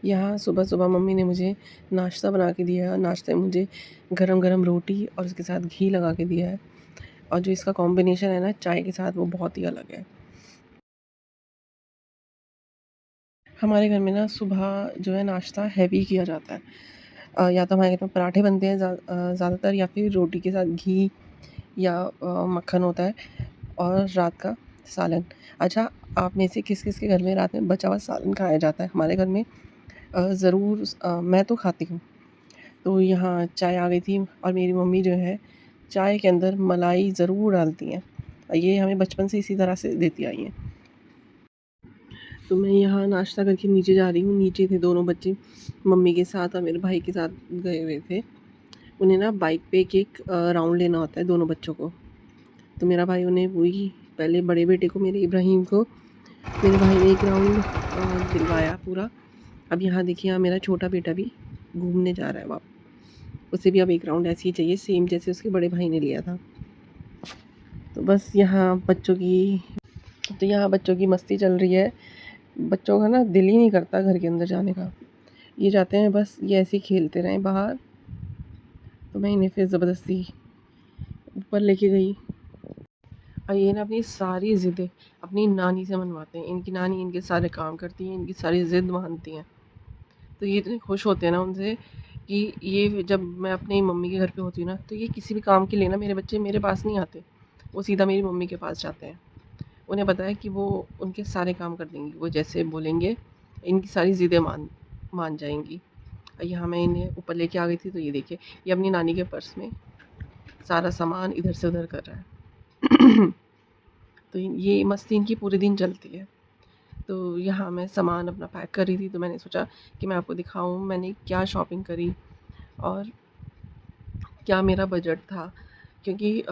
यहाँ सुबह-सुबह मम्मी ने मुझे नाश्ता बना के दिया है। नाश्ते में मुझे गरम-गरम रोटी और उसके साथ घी लगा के दिया है, और जो इसका कॉम्बिनेशन है ना चाय के साथ, वो बहुत ही अलग है। हमारे घर में ना सुबह जो है नाश्ता हैवी किया जाता है। या तो हमारे घर में पराठे बनते हैं ज़्यादातर, या फिर रोटी के साथ घी या मक्खन होता है, और रात का सालन। अच्छा, आप में से किस-किस के घर में रात में बचा हुआ सालन खाया जाता है? हमारे घर में ज़रूर मैं तो खाती हूँ। तो यहाँ चाय आ गई थी, और मेरी मम्मी जो है चाय के अंदर मलाई ज़रूर डालती हैं। ये हमें बचपन से इसी तरह से देती आई हैं। तो मैं यहाँ नाश्ता करके नीचे जा रही हूँ। नीचे थे दोनों बच्चे, मम्मी के साथ और मेरे भाई के साथ गए हुए थे। उन्हें ना बाइक पे एक राउंड लेना होता है दोनों बच्चों को। तो मेरा भाई उन्हें वही, पहले बड़े बेटे को, मेरे इब्राहिम को, मेरे भाई ने एक राउंड दिलवाया पूरा। अब यहाँ देखिए, यहाँ मेरा छोटा बेटा भी घूमने जा रहा है वापस। उसे भी अब एक राउंड ऐसे ही चाहिए, सेम जैसे उसके बड़े भाई ने लिया था। तो बस यहाँ बच्चों की मस्ती चल रही है। बच्चों का ना दिल ही नहीं करता घर के अंदर जाने का। ये चाहते हैं बस ये ऐसे ही खेलते रहें बाहर। तो मैं इन्हें फिर ज़बरदस्ती ऊपर लेके गई, और ये ना अपनी सारी ज़िद्दें अपनी नानी से मनवाते हैं। इनकी नानी इनके सारे काम करती हैं, इनकी सारी ज़िद मानती हैं। तो ये इतने खुश होते हैं ना उनसे, कि ये जब मैं अपनी मम्मी के घर पे होती हूँ ना, तो ये किसी भी काम के लिए ना मेरे बच्चे मेरे पास नहीं आते, वो सीधा मेरी मम्मी के पास जाते हैं। उन्हें पता है कि वो उनके सारे काम कर देंगी, वो जैसे बोलेंगे इनकी सारी ज़िद्दें मान मान जाएंगी। और यहाँ मैं इन्हें ऊपर लेके आ गई थी, तो ये देखिए, ये अपनी नानी के पर्स में सारा सामान इधर से उधर कर रहा है। तो ये मस्ती इनकी पूरे दिन चलती है। तो यहाँ मैं सामान अपना पैक कर रही थी, तो मैंने सोचा कि मैं आपको दिखाऊं मैंने क्या शॉपिंग करी और क्या मेरा बजट था। क्योंकि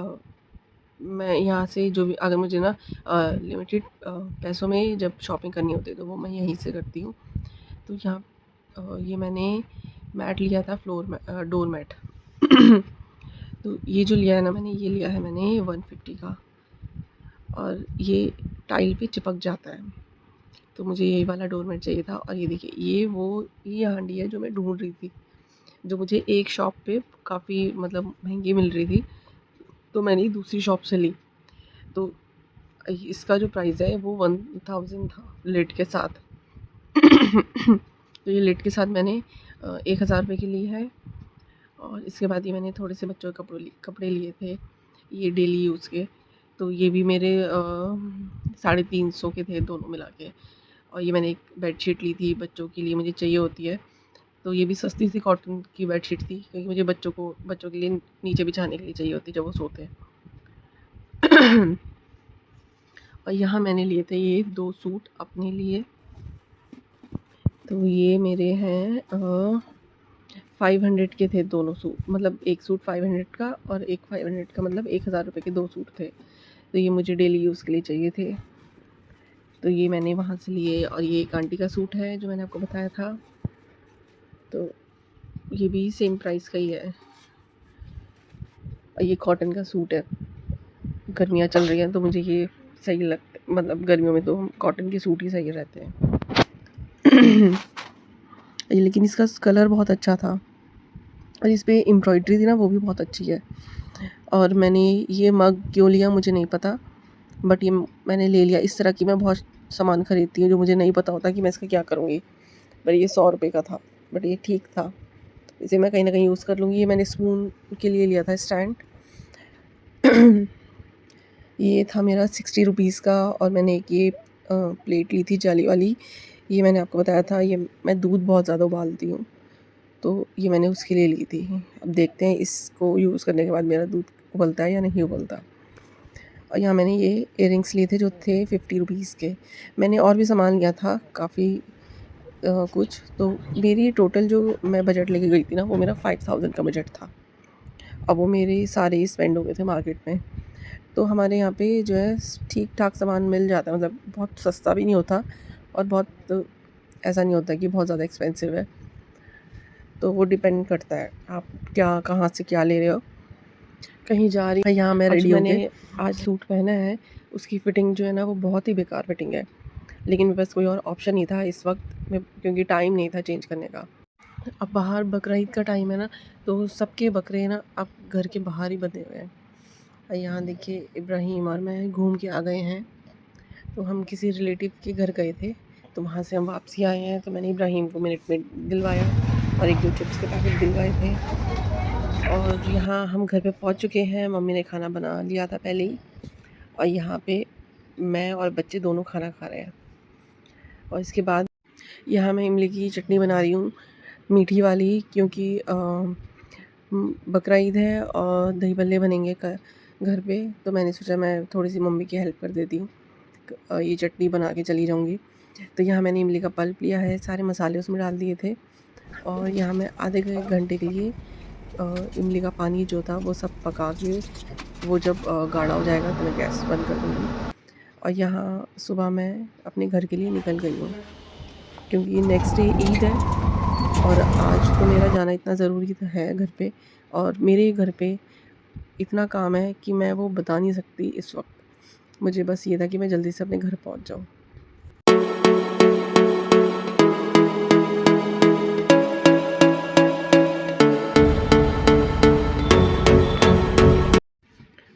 मैं यहाँ से जो भी, अगर मुझे ना लिमिटेड पैसों में जब शॉपिंग करनी होती है तो वो मैं यहीं से करती हूँ। तो यहाँ ये मैंने मैट लिया था, डोर मैट। तो ये जो लिया है ना मैंने, ये लिया है मैंने 150 का, और ये टाइल पे चिपक जाता है। तो मुझे यही वाला डोर मैट चाहिए था। और ये देखिए, ये हांडी है जो मैं ढूंढ रही थी, जो मुझे एक शॉप पे काफ़ी मतलब महंगी मिल रही थी, तो मैंने दूसरी शॉप से ली। तो इसका जो प्राइस है वो 1000 था लिड के साथ। तो ये लिड के साथ मैंने 1000 रुपये की ली है। और इसके बाद ये मैंने थोड़े से बच्चों के कपड़े लिए थे, ये डेली यूज़ के। तो ये भी मेरे 350 के थे दोनों मिला के। और ये मैंने एक बेडशीट ली थी, बच्चों के लिए मुझे चाहिए होती है। तो ये भी सस्ती सी कॉटन की बेडशीट थी, क्योंकि मुझे बच्चों के लिए नीचे बिछाने के लिए चाहिए होती है जब वो सोते हैं। और यहाँ मैंने लिए थे ये 2 सूट अपने लिए। तो ये मेरे हैं 500 के थे दोनों सूट, मतलब एक सूट 500 का और एक 500 का, मतलब 1000 रुपये के 2 सूट थे। तो ये मुझे डेली यूज़ के लिए चाहिए थे, तो ये मैंने वहाँ से लिए। और ये एक आंटी का सूट है जो मैंने आपको बताया था, तो ये भी सेम प्राइस का ही है। और ये कॉटन का सूट है, गर्मियाँ चल रही हैं तो मुझे ये सही लगता है, मतलब गर्मियों में तो कॉटन के सूट ही सही रहते हैं। लेकिन इसका कलर बहुत अच्छा था, और इस पे एम्ब्रॉयडरी थी ना, वो भी बहुत अच्छी है। और मैंने ये मग क्यों लिया मुझे नहीं पता, बट ये मैंने ले लिया। इस तरह की मैं बहुत सामान खरीदती हूँ जो मुझे नहीं पता होता कि मैं इसका क्या करूँगी। पर ये 100 रुपये का था, बट ये ठीक था, इसे मैं कहीं ना कहीं यूज़ कर लूँगी। ये मैंने स्पून के लिए लिया था स्टैंड। ये था मेरा 60 रुपीज़ का। और मैंने एक ये प्लेट ली थी जाली वाली, ये मैंने आपको बताया था, ये मैं दूध बहुत ज़्यादा उबालती हूँ, तो ये मैंने उसके लिए ली थी। अब देखते हैं इसको यूज़ करने के बाद मेरा दूध उबलता है या नहीं उबलता। और यहाँ मैंने ये इयररिंग्स लिए थे जो थे 50 रुपीज़ के। मैंने और भी सामान लिया था काफ़ी कुछ। तो मेरी टोटल जो मैं बजट लेके गई थी ना, वो मेरा 5000 का बजट था। अब वो मेरे सारे स्पेंड हो गए थे मार्केट में। तो हमारे यहाँ पे जो है ठीक ठाक सामान मिल जाता है, मतलब बहुत सस्ता भी नहीं होता और बहुत ऐसा नहीं होता कि बहुत ज़्यादा एक्सपेंसिव है। तो वो डिपेंड करता है आप क्या कहाँ से क्या ले रहे हो। कहीं जा रही, यहाँ मैं रेडी हो गई। आज सूट पहना है, उसकी फ़िटिंग जो है ना वो बहुत ही बेकार फ़िटिंग है। लेकिन मेरे पास कोई और ऑप्शन नहीं था इस वक्त में, क्योंकि टाइम नहीं था चेंज करने का। अब बाहर बकरा ईद का टाइम है ना, तो सबके बकरे ना अब घर के बाहर ही बंधे हुए हैं। और यहाँ देखिए इब्राहिम और मैं घूम के आ गए हैं। तो हम किसी रिलेटिव के घर गए थे, तो वहाँ से हम वापसी आए हैं। तो मैंने इब्राहिम को मिनट में दिलवाया और एक दो चिप्स के पैकेट दिलवाए थे। और यहाँ हम घर पे पहुँच चुके हैं। मम्मी ने खाना बना लिया था पहले ही, और यहाँ पे मैं और बच्चे दोनों खाना खा रहे हैं। और इसके बाद यहाँ मैं इमली की चटनी बना रही हूँ, मीठी वाली, क्योंकि बकरा ईद है और दही बल्ले बनेंगे घर पे। तो मैंने सोचा मैं थोड़ी सी मम्मी की हेल्प कर देती हूँ, ये चटनी बना के चली जाऊँगी। तो यहाँ मैंने इमली का पल्प लिया है, सारे मसाले उसमें डाल दिए थे, और यहाँ मैं आधे घंटे के लिए इमली का पानी जो था वो सब पका के, वो जब गाढ़ा हो जाएगा तो मैं गैस बंद कर दूँगी। और यहाँ सुबह मैं अपने घर के लिए निकल गई हूँ, क्योंकि नेक्स्ट डे ईद है और आज तो मेरा जाना इतना ज़रूरी है घर पे। और मेरे घर पे इतना काम है कि मैं वो बता नहीं सकती इस वक्त। मुझे बस ये था कि मैं जल्दी से अपने घर पहुँच जाऊँ।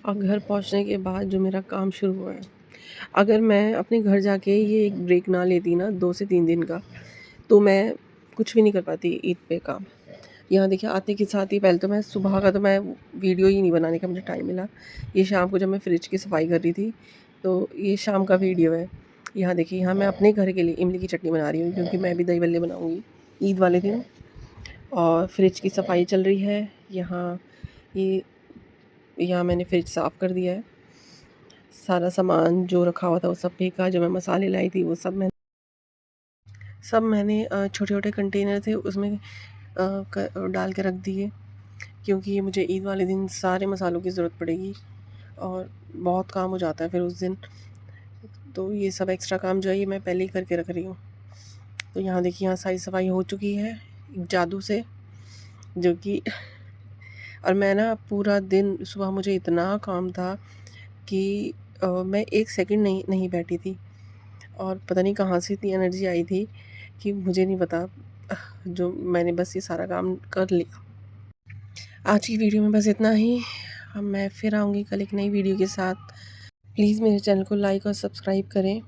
और घर पहुंचने के बाद जो मेरा काम शुरू हुआ है, अगर मैं अपने घर जाके ये एक ब्रेक ना लेती ना 2 से 3 दिन का, तो मैं कुछ भी नहीं कर पाती ईद पे काम। यहाँ देखिए आते के साथ ही पहले तो मैं सुबह का तो मैं वीडियो ही नहीं बनाने का मुझे टाइम मिला। ये शाम को जब मैं फ्रिज की सफाई कर रही थी, तो ये शाम का वीडियो है। यहाँ देखिए, यहाँ मैं अपने घर के लिए इमली की चटनी बना रही हूँ, क्योंकि मैं भी दही बल्ले बनाऊँगी ईद वाले दिन। और फ्रिज की सफाई चल रही है। ये यहाँ मैंने फ्रिज साफ़ कर दिया है। सारा सामान जो रखा हुआ था वो सब फेंका, जो मैं मसाले लाई थी वो सब मैंने छोटे-छोटे कंटेनर थे उसमें डाल के रख दिए, क्योंकि ये मुझे ईद वाले दिन सारे मसालों की ज़रूरत पड़ेगी और बहुत काम हो जाता है फिर उस दिन। तो ये सब एक्स्ट्रा काम जो है ये मैं पहले ही करके रख रही हूँ। तो यहाँ देखिए, यहाँ सारी सफाई हो चुकी है एक जादू से, जो कि और मैं ना पूरा दिन सुबह मुझे इतना काम था कि मैं 1 सेकंड नहीं बैठी थी, और पता नहीं कहाँ से इतनी एनर्जी आई थी कि मुझे नहीं पता। जो मैंने बस ये सारा काम कर लिया। आज की वीडियो में बस इतना ही। अब मैं फिर आऊँगी कल एक नई वीडियो के साथ। प्लीज़ मेरे चैनल को लाइक और सब्सक्राइब करें।